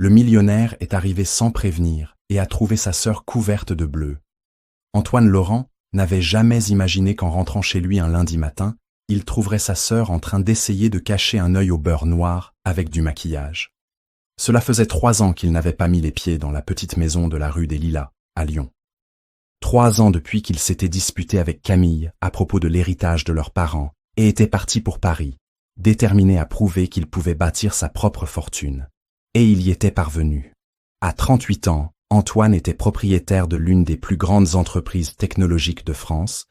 Le millionnaire est arrivé sans prévenir et a trouvé sa sœur couverte de bleu. Antoine Laurent n'avait jamais imaginé qu'en rentrant chez lui un lundi matin, il trouverait sa sœur en train d'essayer de cacher un œil au beurre noir avec du maquillage. Cela faisait 3 ans qu'il n'avait pas mis les pieds dans la petite maison de la rue des Lilas, à Lyon. 3 ans depuis qu'il s'était disputé avec Camille à propos de l'héritage de leurs parents et était parti pour Paris, déterminé à prouver qu'il pouvait bâtir sa propre fortune. Et il y était parvenu. À 38 ans, Antoine était propriétaire de l'une des plus grandes entreprises technologiques de France,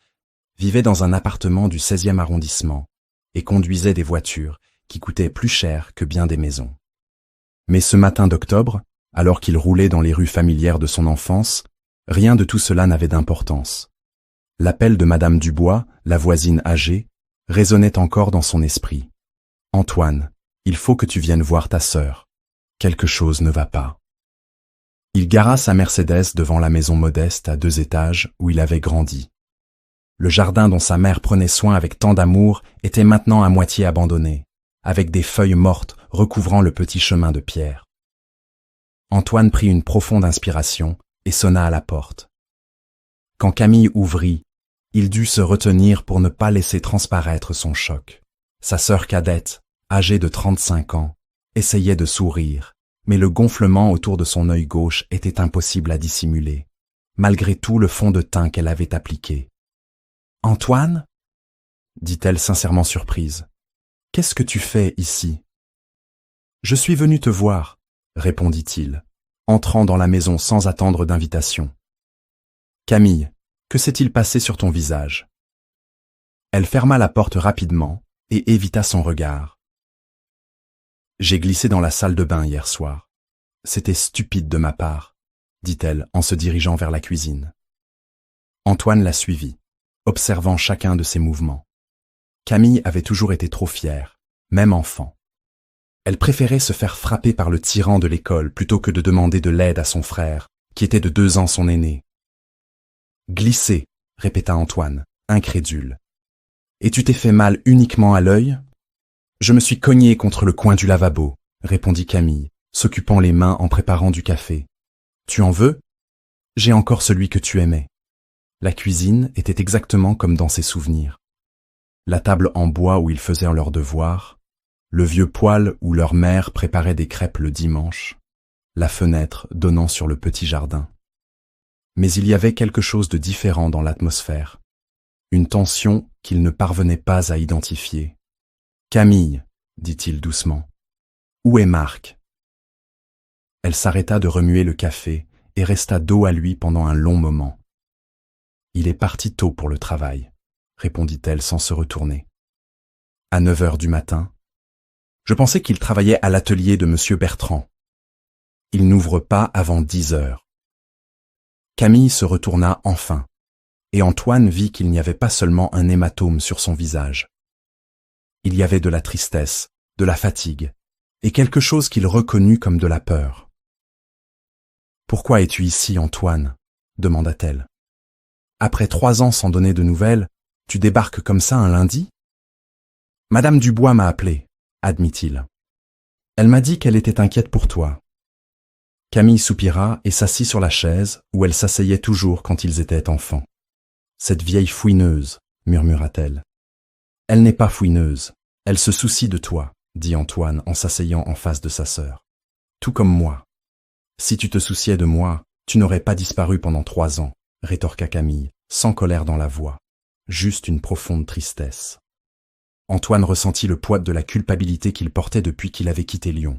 vivait dans un appartement du 16e arrondissement et conduisait des voitures qui coûtaient plus cher que bien des maisons. Mais ce matin d'octobre, alors qu'il roulait dans les rues familières de son enfance, rien de tout cela n'avait d'importance. L'appel de Madame Dubois, la voisine âgée, résonnait encore dans son esprit. « Antoine, il faut que tu viennes voir ta sœur. Quelque chose ne va pas. » Il gara sa Mercedes devant la maison modeste à 2 étages où il avait grandi. Le jardin dont sa mère prenait soin avec tant d'amour était maintenant à moitié abandonné, avec des feuilles mortes recouvrant le petit chemin de pierre. Antoine prit une profonde inspiration et sonna à la porte. Quand Camille ouvrit, il dut se retenir pour ne pas laisser transparaître son choc. Sa sœur cadette, âgée de 35 ans, essayait de sourire, mais le gonflement autour de son œil gauche était impossible à dissimuler, malgré tout le fond de teint qu'elle avait appliqué. « Antoine » dit-elle sincèrement surprise. « Qu'est-ce que tu fais ici ?»« Je suis venu te voir » répondit-il, entrant dans la maison sans attendre d'invitation. « Camille, que s'est-il passé sur ton visage ?» Elle ferma la porte rapidement et évita son regard. « J'ai glissé dans la salle de bain hier soir. C'était stupide de ma part, » dit-elle en se dirigeant vers la cuisine. Antoine la suivit, observant chacun de ses mouvements. Camille avait toujours été trop fière, même enfant. Elle préférait se faire frapper par le tyran de l'école plutôt que de demander de l'aide à son frère, qui était de 2 ans son aîné. « Glisser » répéta Antoine, incrédule. « Et tu t'es fait mal uniquement à l'œil ?»« Je me suis cogné contre le coin du lavabo » répondit Camille, s'occupant les mains en préparant du café. « Tu en veux ? J'ai encore celui que tu aimais. » La cuisine était exactement comme dans ses souvenirs. La table en bois où ils faisaient leurs devoirs, le vieux poêle où leur mère préparait des crêpes le dimanche, la fenêtre donnant sur le petit jardin. Mais il y avait quelque chose de différent dans l'atmosphère, une tension qu'il ne parvenait pas à identifier. « Camille, » dit-il doucement, « où est Marc ?» Elle s'arrêta de remuer le café et resta dos à lui pendant un long moment. « Il est parti tôt pour le travail, » répondit-elle sans se retourner. « À 9 heures du matin. Je pensais qu'il travaillait à l'atelier de M. Bertrand. Il n'ouvre pas avant 10 heures. » Camille se retourna enfin, et Antoine vit qu'il n'y avait pas seulement un hématome sur son visage. Il y avait de la tristesse, de la fatigue, et quelque chose qu'il reconnut comme de la peur. « Pourquoi es-tu ici, Antoine ?» demanda-t-elle. « Après 3 ans sans donner de nouvelles, tu débarques comme ça un lundi ?»« Madame Dubois m'a appelé, » admit-il. « Elle m'a dit qu'elle était inquiète pour toi. » Camille soupira et s'assit sur la chaise où elle s'asseyait toujours quand ils étaient enfants. « Cette vieille fouineuse, » murmura-t-elle. « Elle n'est pas fouineuse, elle se soucie de toi, » dit Antoine en s'asseyant en face de sa sœur. « Tout comme moi. Si tu te souciais de moi, tu n'aurais pas disparu pendant 3 ans, » rétorqua Camille, sans colère dans la voix, juste une profonde tristesse. Antoine ressentit le poids de la culpabilité qu'il portait depuis qu'il avait quitté Lyon.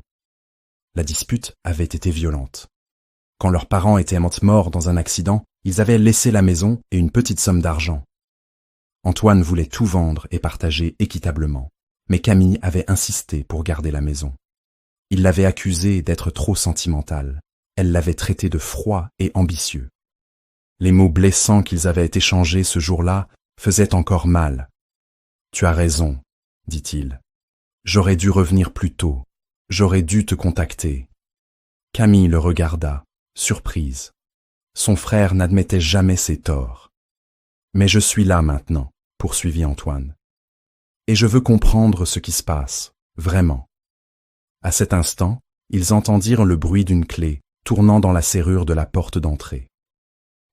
La dispute avait été violente. Quand leurs parents étaient morts dans un accident, ils avaient laissé la maison et une petite somme d'argent. Antoine voulait tout vendre et partager équitablement, mais Camille avait insisté pour garder la maison. Il l'avait accusée d'être trop sentimentale. Elle l'avait traité de froid et ambitieux. Les mots blessants qu'ils avaient échangés ce jour-là faisaient encore mal. « Tu as raison, » dit-il. « J'aurais dû revenir plus tôt. J'aurais dû te contacter. » Camille le regarda, surprise. Son frère n'admettait jamais ses torts. « Mais je suis là maintenant, » poursuivit Antoine. « Et je veux comprendre ce qui se passe, vraiment. » À cet instant, ils entendirent le bruit d'une clé tournant dans la serrure de la porte d'entrée.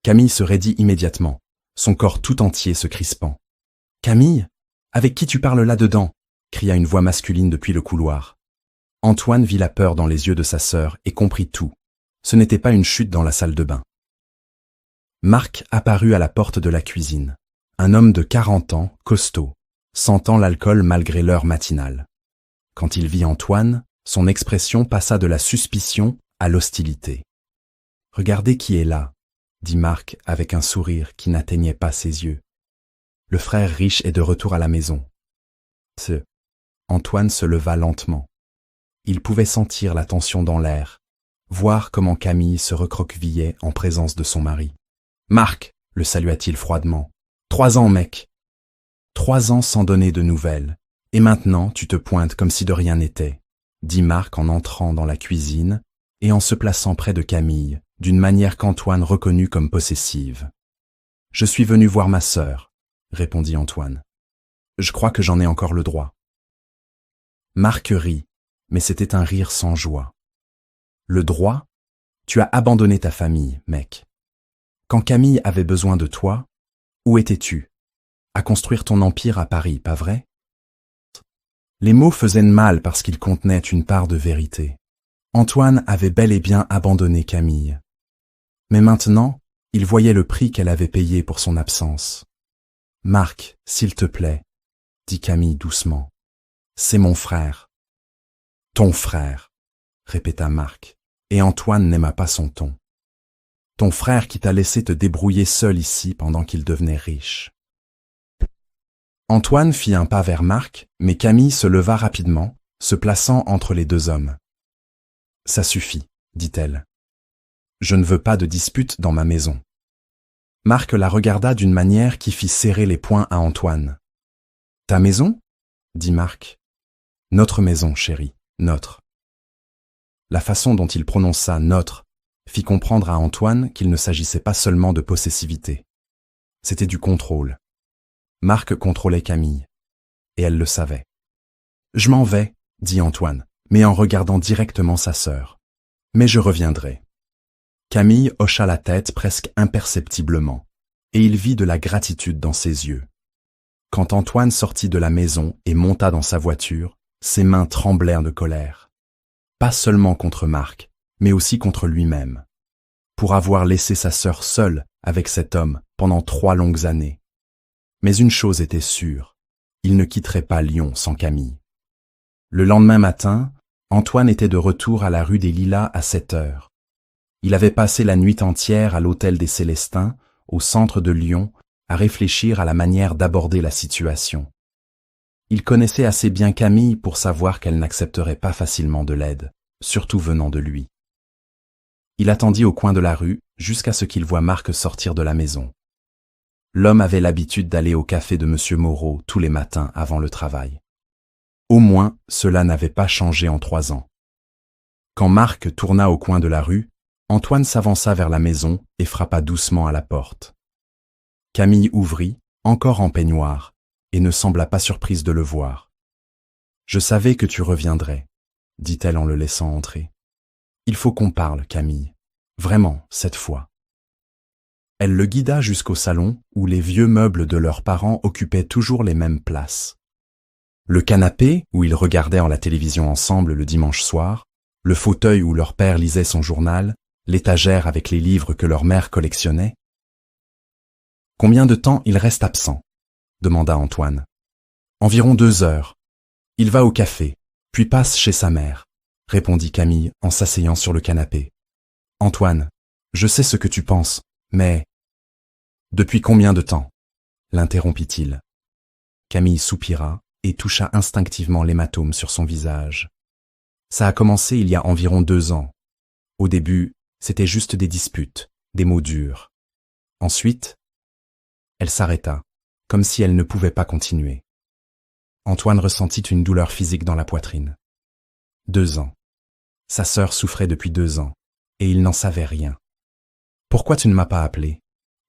Camille se raidit immédiatement, son corps tout entier se crispant. « Camille, avec qui tu parles là-dedans » cria une voix masculine depuis le couloir. Antoine vit la peur dans les yeux de sa sœur et comprit tout. Ce n'était pas une chute dans la salle de bain. Marc apparut à la porte de la cuisine. Un homme de 40 ans, costaud, sentant l'alcool malgré l'heure matinale. Quand il vit Antoine, son expression passa de la suspicion à l'hostilité. « Regardez qui est là » dit Marc avec un sourire qui n'atteignait pas ses yeux. « Le frère riche est de retour à la maison. » Antoine se leva lentement. Il pouvait sentir la tension dans l'air, voir comment Camille se recroquevillait en présence de son mari. « Marc !» le salua-t-il froidement. « 3 ans, mec. 3 ans sans donner de nouvelles. Et maintenant, tu te pointes comme si de rien n'était, » dit Marc en entrant dans la cuisine et en se plaçant près de Camille, d'une manière qu'Antoine reconnut comme possessive. « Je suis venu voir ma sœur, » répondit Antoine. « Je crois que j'en ai encore le droit. » Marc rit, mais c'était un rire sans joie. « Le droit ? Tu as abandonné ta famille, mec. Quand Camille avait besoin de toi, où étais-tu ? À construire ton empire à Paris, pas vrai ? » Les mots faisaient mal parce qu'ils contenaient une part de vérité. Antoine avait bel et bien abandonné Camille. Mais maintenant, il voyait le prix qu'elle avait payé pour son absence. « Marc, s'il te plaît, » dit Camille doucement. « C'est mon frère. »« Ton frère, » répéta Marc, et Antoine n'aima pas son ton. « Ton frère qui t'a laissé te débrouiller seul ici pendant qu'il devenait riche. » Antoine fit un pas vers Marc, mais Camille se leva rapidement, se plaçant entre les deux hommes. « Ça suffit, » dit-elle. « Je ne veux pas de dispute dans ma maison. » Marc la regarda d'une manière qui fit serrer les poings à Antoine. « Ta maison ?» dit Marc. « Notre maison, chérie, notre. » La façon dont il prononça « notre » fit comprendre à Antoine qu'il ne s'agissait pas seulement de possessivité. C'était du contrôle. Marc contrôlait Camille, et elle le savait. « Je m'en vais, » dit Antoine, mais en regardant directement sa sœur. « Mais je reviendrai. » Camille hocha la tête presque imperceptiblement, et il vit de la gratitude dans ses yeux. Quand Antoine sortit de la maison et monta dans sa voiture, ses mains tremblèrent de colère. Pas seulement contre Marc, mais aussi contre lui-même. Pour avoir laissé sa sœur seule avec cet homme pendant 3 longues années. Mais une chose était sûre, il ne quitterait pas Lyon sans Camille. Le lendemain matin, Antoine était de retour à la rue des Lilas à 7 heures. Il avait passé la nuit entière à l'hôtel des Célestins, au centre de Lyon, à réfléchir à la manière d'aborder la situation. Il connaissait assez bien Camille pour savoir qu'elle n'accepterait pas facilement de l'aide, surtout venant de lui. Il attendit au coin de la rue jusqu'à ce qu'il voie Marc sortir de la maison. L'homme avait l'habitude d'aller au café de M. Moreau tous les matins avant le travail. Au moins, cela n'avait pas changé en 3 ans. Quand Marc tourna au coin de la rue, Antoine s'avança vers la maison et frappa doucement à la porte. Camille ouvrit, encore en peignoir, et ne sembla pas surprise de le voir. « Je savais que tu reviendrais, » dit-elle en le laissant entrer. « Il faut qu'on parle, Camille. Vraiment, cette fois. » Elle le guida jusqu'au salon où les vieux meubles de leurs parents occupaient toujours les mêmes places. Le canapé, où ils regardèrent la télévision ensemble le dimanche soir, le fauteuil où leur père lisait son journal, l'étagère avec les livres que leur mère collectionnait. « Combien de temps il reste absent ?» demanda Antoine. « Environ 2 heures. Il va au café, puis passe chez sa mère, » répondit Camille en s'asseyant sur le canapé. « Antoine, je sais ce que tu penses, mais... » « Depuis combien de temps ?» l'interrompit-il. Camille soupira et toucha instinctivement l'hématome sur son visage. Ça a commencé il y a environ 2 ans. Au début, c'était juste des disputes, des mots durs. Ensuite, elle s'arrêta, comme si elle ne pouvait pas continuer. Antoine ressentit une douleur physique dans la poitrine. 2 ans. Sa sœur souffrait depuis 2 ans, et il n'en savait rien. « Pourquoi tu ne m'as pas appelé ?»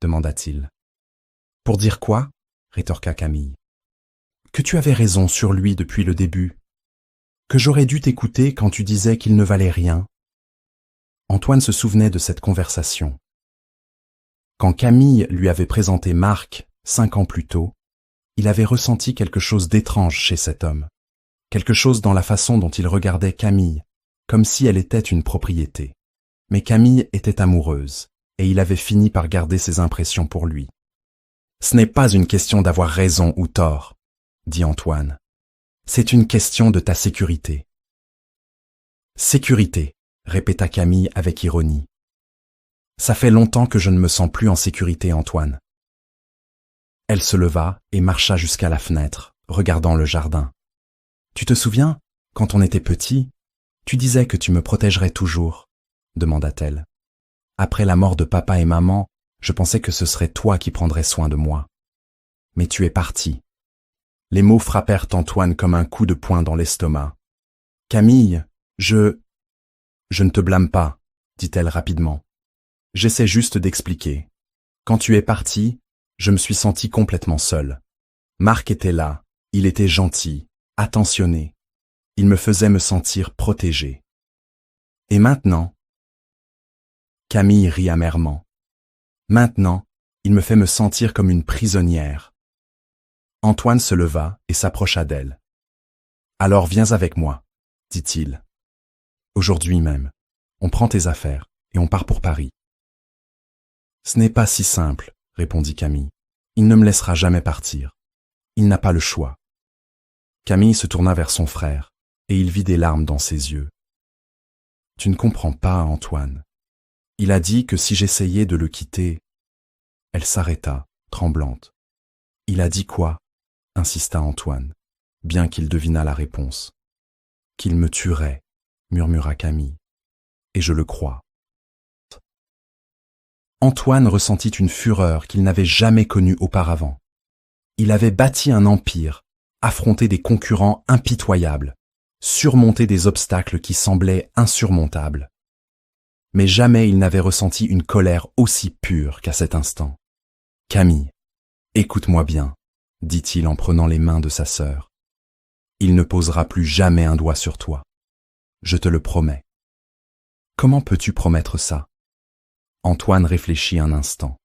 demanda-t-il. « Pour dire quoi ?» rétorqua Camille. « Que tu avais raison sur lui depuis le début. que j'aurais dû t'écouter quand tu disais qu'il ne valait rien. Antoine se souvenait de cette conversation. Quand Camille lui avait présenté Marc 5 ans plus tôt, il avait ressenti quelque chose d'étrange chez cet homme, quelque chose dans la façon dont il regardait Camille, comme si elle était une propriété. Mais Camille était amoureuse, et il avait fini par garder ses impressions pour lui. « Ce n'est pas une question d'avoir raison ou tort, » dit Antoine. « C'est une question de ta sécurité. »« Sécurité, » répéta Camille avec ironie. « Ça fait longtemps que je ne me sens plus en sécurité, Antoine. » Elle se leva et marcha jusqu'à la fenêtre, regardant le jardin. « Tu te souviens, quand on était petit, tu disais que tu me protégerais toujours ?» demanda-t-elle. « Après la mort de papa et maman, je pensais que ce serait toi qui prendrais soin de moi. Mais tu es parti. » Les mots frappèrent Antoine comme un coup de poing dans l'estomac. « Camille, je ne te blâme pas, » dit-elle rapidement. « J'essaie juste d'expliquer. Quand tu es parti, je me suis senti complètement seul. Marc était là, il était gentil, attentionné. Il me faisait me sentir protégé. Et maintenant, Camille rit amèrement. Maintenant, il me fait me sentir comme une prisonnière. Antoine se leva et s'approcha d'elle. Alors viens avec moi, dit-il. Aujourd'hui même, on prend tes affaires et on part pour Paris. Ce n'est pas si simple, répondit Camille. Il ne me laissera jamais partir. Il n'a pas le choix. Camille se tourna vers son frère, et il vit des larmes dans ses yeux. Tu ne comprends pas, Antoine. Il a dit que si j'essayais de le quitter... Elle s'arrêta, tremblante. Il a dit quoi? Insista Antoine, bien qu'il devinât la réponse. Qu'il me tuerait, murmura Camille. Et je le crois. Antoine ressentit une fureur qu'il n'avait jamais connue auparavant. Il avait bâti un empire, affronté des concurrents impitoyables, surmonté des obstacles qui semblaient insurmontables. Mais jamais il n'avait ressenti une colère aussi pure qu'à cet instant. « Camille, écoute-moi bien, » dit-il en prenant les mains de sa sœur. « Il ne posera plus jamais un doigt sur toi. Je te le promets. » « Comment peux-tu promettre ça ?» Antoine réfléchit un instant.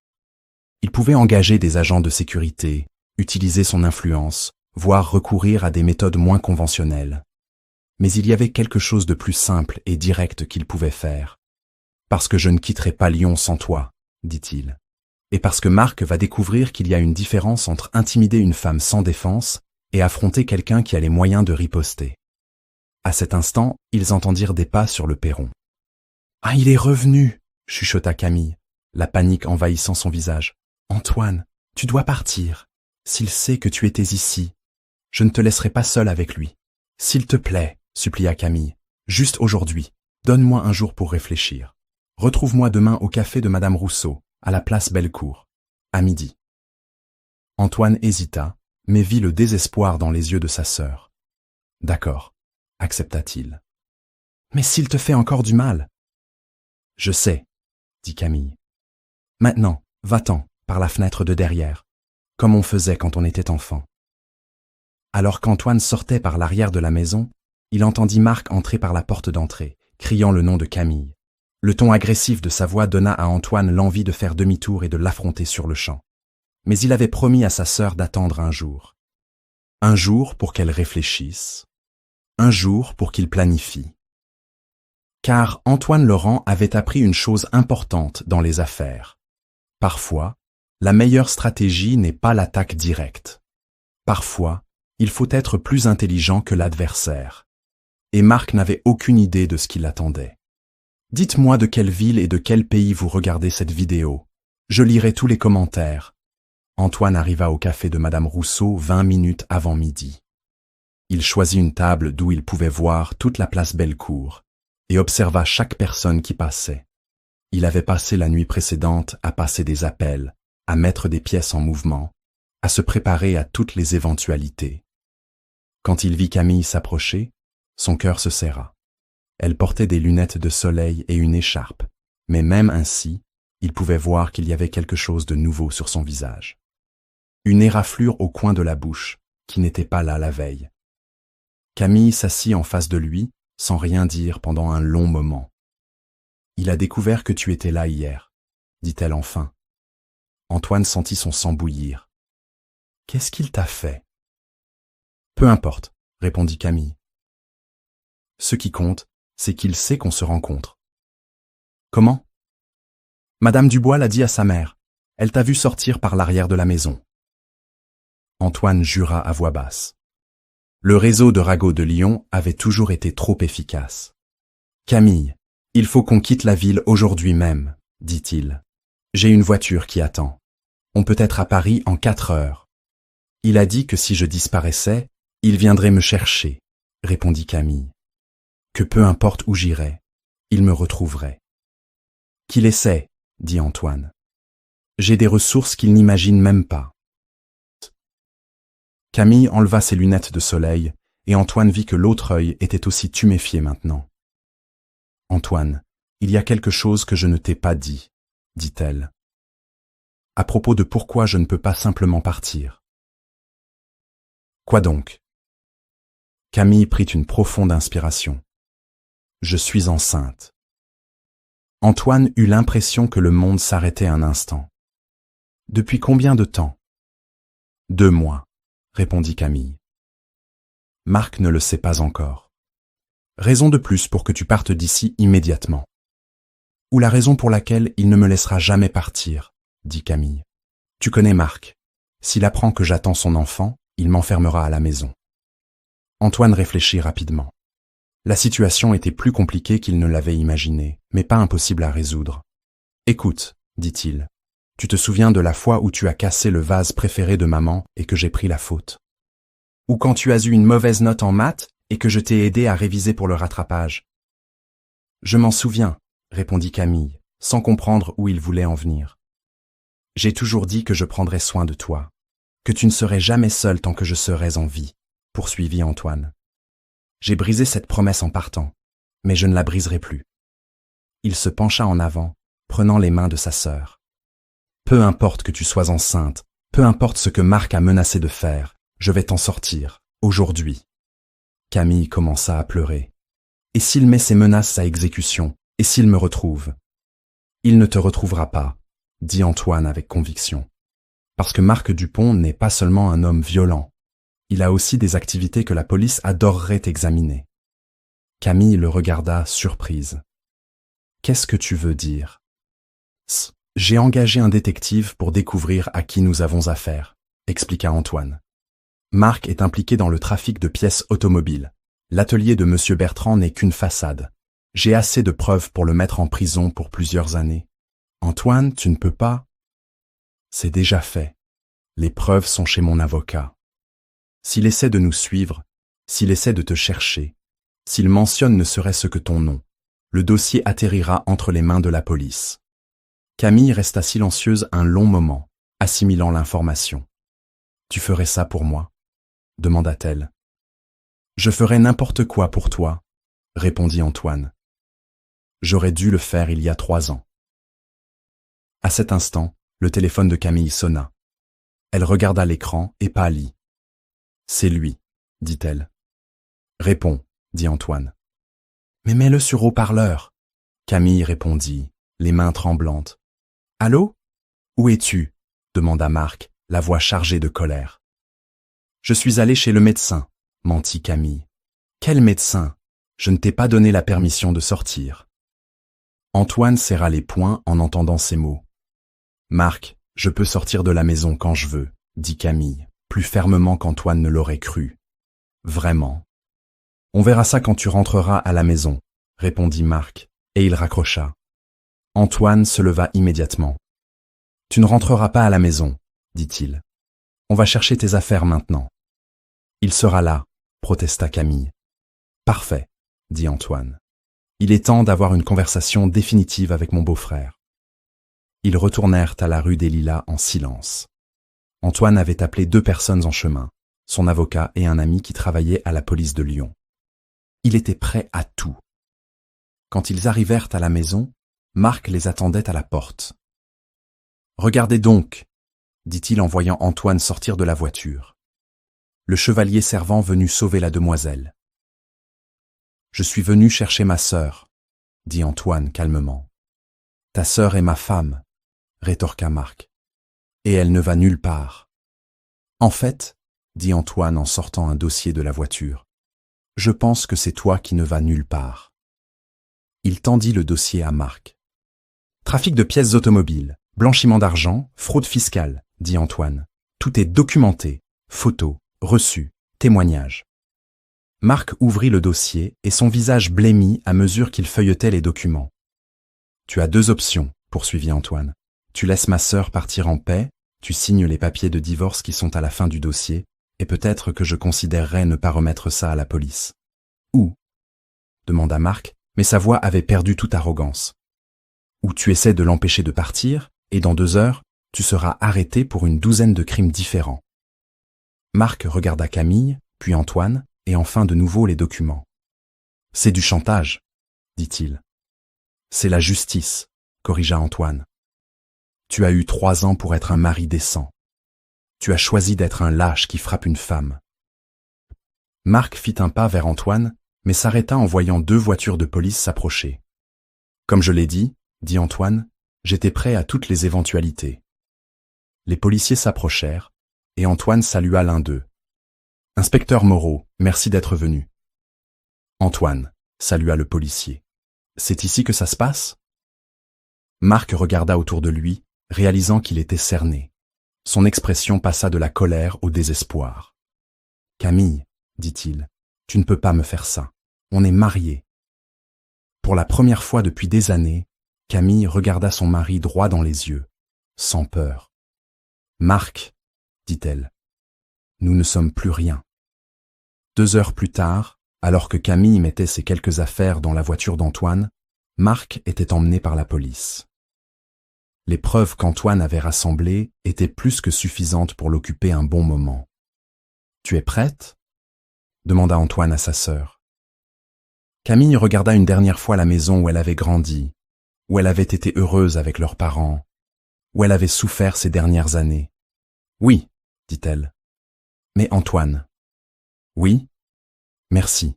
Il pouvait engager des agents de sécurité, utiliser son influence, voire recourir à des méthodes moins conventionnelles. Mais il y avait quelque chose de plus simple et direct qu'il pouvait faire. « Parce que je ne quitterai pas Lyon sans toi, » dit-il. « Et parce que Marc va découvrir qu'il y a une différence entre intimider une femme sans défense et affronter quelqu'un qui a les moyens de riposter. » À cet instant, ils entendirent des pas sur le perron. « Ah, il est revenu !» chuchota Camille, la panique envahissant son visage. « Antoine, tu dois partir. S'il sait que tu étais ici, je ne te laisserai pas seul avec lui. S'il te plaît, supplia Camille, juste aujourd'hui, donne-moi un jour pour réfléchir. Retrouve-moi demain au café de Madame Rousseau, à la place Bellecour, à midi. » Antoine hésita, mais vit le désespoir dans les yeux de sa sœur. « D'accord, » accepta-t-il. « Mais s'il te fait encore du mal ?» ?»« Je sais, » dit Camille. « Maintenant, va-t'en, par la fenêtre de derrière, comme on faisait quand on était enfant. » Alors qu'Antoine sortait par l'arrière de la maison, il entendit Marc entrer par la porte d'entrée, criant le nom de Camille. Le ton agressif de sa voix donna à Antoine l'envie de faire demi-tour et de l'affronter sur le champ. Mais il avait promis à sa sœur d'attendre un jour. Un jour pour qu'elle réfléchisse. Un jour pour qu'il planifie. Car Antoine Laurent avait appris une chose importante dans les affaires. Parfois, la meilleure stratégie n'est pas l'attaque directe. Parfois, il faut être plus intelligent que l'adversaire. Et Marc n'avait aucune idée de ce qui l'attendait. Dites-moi de quelle ville et de quel pays vous regardez cette vidéo. Je lirai tous les commentaires. Antoine arriva au café de Madame Rousseau 20 minutes avant midi. Il choisit une table d'où il pouvait voir toute la place Bellecour et observa chaque personne qui passait. Il avait passé la nuit précédente à passer des appels, à mettre des pièces en mouvement, à se préparer à toutes les éventualités. Quand il vit Camille s'approcher, son cœur se serra. Elle portait des lunettes de soleil et une écharpe, mais même ainsi, il pouvait voir qu'il y avait quelque chose de nouveau sur son visage. Une éraflure au coin de la bouche, qui n'était pas là la veille. Camille s'assit en face de lui, sans rien dire pendant un long moment. « Il a découvert que tu étais là hier, » dit-elle enfin. Antoine sentit son sang bouillir. « Qu'est-ce qu'il t'a fait ?»« Peu importe, » répondit Camille. « Ce qui compte, c'est qu'il sait qu'on se rencontre. »« Comment ?»« Madame Dubois l'a dit à sa mère. Elle t'a vu sortir par l'arrière de la maison. » Antoine jura à voix basse. Le réseau de ragots de Lyon avait toujours été trop efficace. « Camille, il faut qu'on quitte la ville aujourd'hui même, » dit-il. « J'ai une voiture qui attend. On peut être à Paris en 4 heures. » « Il a dit que si je disparaissais, il viendrait me chercher, » répondit Camille. « Que peu importe où j'irais, il me retrouverait. »« Qu'il essaie, » dit Antoine. « J'ai des ressources qu'il n'imagine même pas. » Camille enleva ses lunettes de soleil, et Antoine vit que l'autre œil était aussi tuméfié maintenant. « Antoine, il y a quelque chose que je ne t'ai pas dit, » dit-elle. « À propos de pourquoi je ne peux pas simplement partir. » Quoi donc? Camille prit une profonde inspiration. « Je suis enceinte. » Antoine eut l'impression que le monde s'arrêtait un instant. « Depuis combien de temps? » « 2 mois, » répondit Camille. « Marc ne le sait pas encore. Raison de plus pour que tu partes d'ici immédiatement. Ou la raison pour laquelle il ne me laissera jamais partir, » dit Camille. « Tu connais Marc. S'il apprend que j'attends son enfant, il m'enfermera à la maison. » Antoine réfléchit rapidement. La situation était plus compliquée qu'il ne l'avait imaginé, mais pas impossible à résoudre. « Écoute, » dit-il, « tu te souviens de la fois où tu as cassé le vase préféré de maman et que j'ai pris la faute? Ou quand tu as eu une mauvaise note en maths et que je t'ai aidé à réviser pour le rattrapage? » « Je m'en souviens, » répondit Camille, sans comprendre où il voulait en venir. « J'ai toujours dit que je prendrais soin de toi, que tu ne serais jamais seul tant que je serais en vie, » poursuivit Antoine. « J'ai brisé cette promesse en partant, mais je ne la briserai plus. » Il se pencha en avant, prenant les mains de sa sœur. « Peu importe que tu sois enceinte, peu importe ce que Marc a menacé de faire, je vais t'en sortir, aujourd'hui. » Camille commença à pleurer. « Et s'il met ses menaces à exécution, et s'il me retrouve? »« Il ne te retrouvera pas, » dit Antoine avec conviction. « Parce que Marc Dupont n'est pas seulement un homme violent. Il a aussi des activités que la police adorerait examiner. » Camille le regarda surprise. « Qu'est-ce que tu veux dire? »« J'ai engagé un détective pour découvrir à qui nous avons affaire, » expliqua Antoine. « Marc est impliqué dans le trafic de pièces automobiles. L'atelier de M. Bertrand n'est qu'une façade. J'ai assez de preuves pour le mettre en prison pour plusieurs années. Antoine, tu ne peux pas? » « C'est déjà fait. Les preuves sont chez mon avocat. S'il essaie de nous suivre, s'il essaie de te chercher, s'il mentionne ne serait-ce que ton nom, le dossier atterrira entre les mains de la police. » Camille resta silencieuse un long moment, assimilant l'information. « Tu ferais ça pour moi ?» demanda-t-elle. « Je ferais n'importe quoi pour toi, » répondit Antoine. « J'aurais dû le faire il y a 3 ans. » À cet instant, le téléphone de Camille sonna. Elle regarda l'écran et pâlit. « C'est lui, » dit-elle. « Réponds, » dit Antoine. « Mais mets-le sur haut-parleur. » Camille répondit, les mains tremblantes. « Allô? Où es-tu » demanda Marc, la voix chargée de colère. « Je suis allé chez le médecin, » mentit Camille. « Quel médecin? Je ne t'ai pas donné la permission de sortir. » Antoine serra les poings en entendant ces mots. « Marc, je peux sortir de la maison quand je veux, » dit Camille, plus fermement qu'Antoine ne l'aurait cru. « Vraiment. »« On verra ça quand tu rentreras à la maison, » répondit Marc, et il raccrocha. Antoine se leva immédiatement. « Tu ne rentreras pas à la maison, » dit-il. « On va chercher tes affaires maintenant. »« Il sera là, » protesta Camille. « Parfait, » dit Antoine. « Il est temps d'avoir une conversation définitive avec mon beau-frère. » Ils retournèrent à la rue des Lilas en silence. Antoine avait appelé 2 personnes en chemin, son avocat et un ami qui travaillait à la police de Lyon. Il était prêt à tout. Quand ils arrivèrent à la maison, Marc les attendait à la porte. « Regardez donc !» dit-il en voyant Antoine sortir de la voiture. Le chevalier servant venu sauver la demoiselle, Je suis venu chercher ma sœur, dit Antoine calmement. Ta sœur est ma femme, rétorqua Marc. Et elle ne va nulle part. En fait, dit Antoine en sortant un dossier de la voiture, je pense que c'est toi qui ne vas nulle part. Il tendit le dossier à Marc. Trafic de pièces automobiles, blanchiment d'argent, fraude fiscale, dit Antoine. Tout est documenté, photos, reçus, témoignages. Marc ouvrit le dossier et son visage blêmit à mesure qu'il feuilletait les documents. Tu as deux options, poursuivit Antoine. Tu laisses ma sœur partir en paix, tu signes les papiers de divorce qui sont à la fin du dossier, et peut-être que je considérerais ne pas remettre ça à la police. Ou, demanda Marc, mais sa voix avait perdu toute arrogance. Ou tu essaies de l'empêcher de partir, et dans 2 heures, tu seras arrêté pour une 12aine de crimes différents. Marc regarda Camille, puis Antoine, et enfin de nouveau les documents. C'est du chantage, dit-il. C'est la justice, corrigea Antoine. Tu as eu 3 ans pour être un mari décent. Tu as choisi d'être un lâche qui frappe une femme. Marc fit un pas vers Antoine, mais s'arrêta en voyant 2 voitures de police s'approcher. Comme je l'ai dit Antoine, j'étais prêt à toutes les éventualités. Les policiers s'approchèrent, et Antoine salua l'un d'eux. « Inspecteur Moreau, merci d'être venu. » Antoine, salua le policier. « C'est ici que ça se passe ?» Marc regarda autour de lui, réalisant qu'il était cerné. Son expression passa de la colère au désespoir. « Camille, dit-il, tu ne peux pas me faire ça. On est mariés. » Pour la première fois depuis des années, Camille regarda son mari droit dans les yeux, sans peur. « Marc, dit-elle, nous ne sommes plus rien. » 2 heures plus tard, alors que Camille mettait ses quelques affaires dans la voiture d'Antoine, Marc était emmené par la police. Les preuves qu'Antoine avait rassemblées étaient plus que suffisantes pour l'occuper un bon moment. « Tu es prête ?» demanda Antoine à sa sœur. Camille regarda une dernière fois la maison où elle avait grandi, où elle avait été heureuse avec leurs parents, où elle avait souffert ces dernières années. « Oui, dit-elle. Mais Antoine. »« Oui, merci.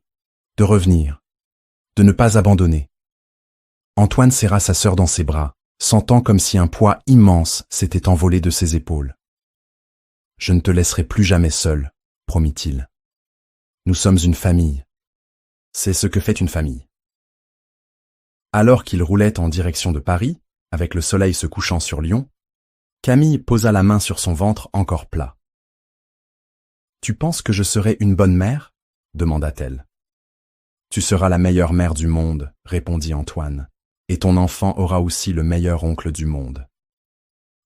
De revenir. De ne pas abandonner. » Antoine serra sa sœur dans ses bras, sentant comme si un poids immense s'était envolé de ses épaules. « Je ne te laisserai plus jamais seul, promit-il. Nous sommes une famille. C'est ce que fait une famille. » Alors qu'il roulait en direction de Paris, avec le soleil se couchant sur Lyon, Camille posa la main sur son ventre encore plat. « Tu penses que je serai une bonne mère ?» demanda-t-elle. « Tu seras la meilleure mère du monde, » répondit Antoine, « et ton enfant aura aussi le meilleur oncle du monde. »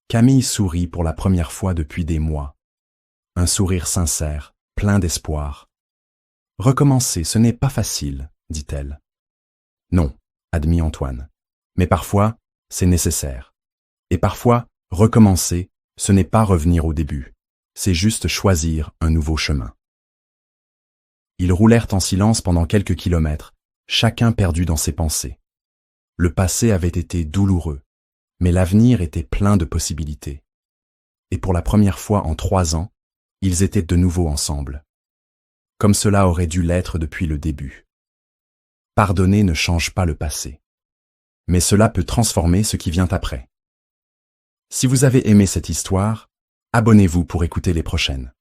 Camille sourit pour la première fois depuis des mois. Un sourire sincère, plein d'espoir. « Recommencer, ce n'est pas facile, » dit-elle. « Non, » admit Antoine, « mais parfois, c'est nécessaire. Et parfois, recommencer, ce n'est pas revenir au début, c'est juste choisir un nouveau chemin. » Ils roulèrent en silence pendant quelques kilomètres, chacun perdu dans ses pensées. Le passé avait été douloureux, mais l'avenir était plein de possibilités. Et pour la première fois en 3 ans, ils étaient de nouveau ensemble. Comme cela aurait dû l'être depuis le début. Pardonner ne change pas le passé. Mais cela peut transformer ce qui vient après. Si vous avez aimé cette histoire, abonnez-vous pour écouter les prochaines.